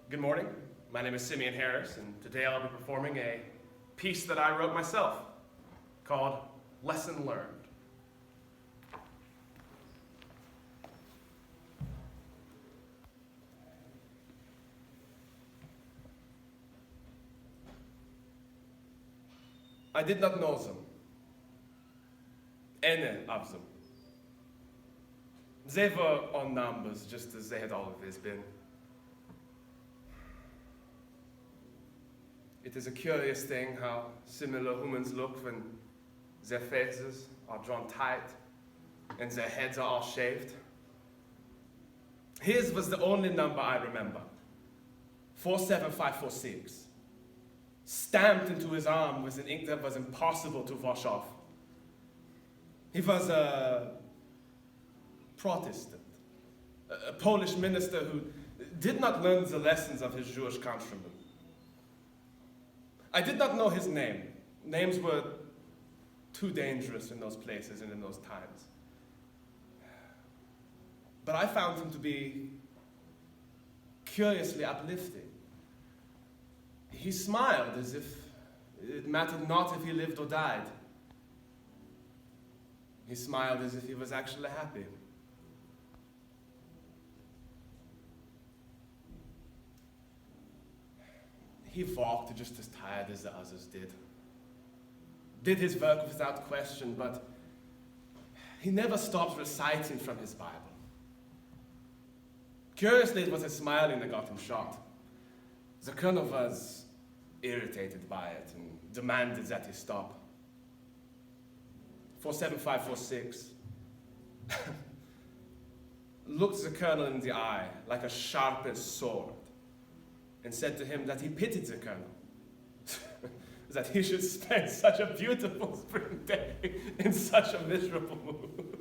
Good morning. My name is Simeon Harris, and today I'll be performing a piece that I wrote myself called Lesson Learned. I did not know them, any of them. They were on numbers, just as they had always been. It is a curious thing how similar humans look when their faces are drawn tight and their heads are all shaved. His was the only number I remember, 47546. Stamped into his arm with an ink that was impossible to wash off. He was a Protestant, a Polish minister who did not learn the lessons of his Jewish countrymen. I did not know his name. Names were too dangerous in those places and in those times. But I found him to be curiously uplifting. He smiled as if it mattered not if he lived or died. He smiled as if he was actually happy. He walked just as tired as the others did his work without question, but he never stopped reciting from his Bible. Curiously, it was his smiling that got him shot. The colonel was irritated by it and demanded that he stop. 47546 looked the colonel in the eye like a sharpened sword and said to him that he pitied the colonel, that he should spend such a beautiful spring day in such a miserable mood.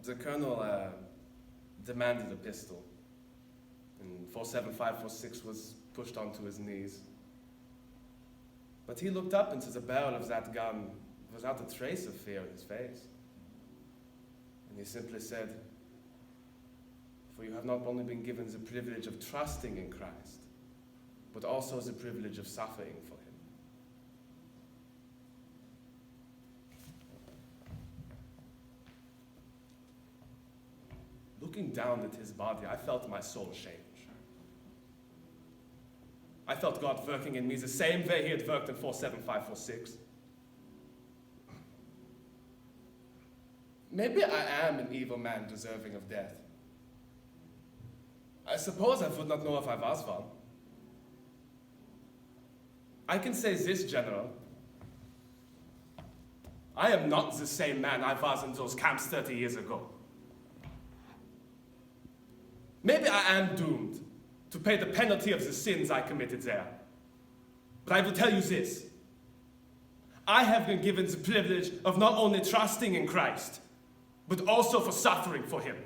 The colonel demanded a pistol, and 47546 was pushed onto his knees. But he looked up into the barrel of that gun without a trace of fear in his face. And he simply said, "For you have not only been given the privilege of trusting in Christ, but also the privilege of suffering for him." Looking down at his body, I felt my soul change. I felt God working in me the same way he had worked in 47546. Maybe I am an evil man deserving of death. I suppose I would not know if I was one. I can say this, General. I am not the same man I was in those camps 30 years ago. Maybe I am doomed to pay the penalty of the sins I committed there. But I will tell you this. I have been given the privilege of not only trusting in Christ, but also for suffering for him.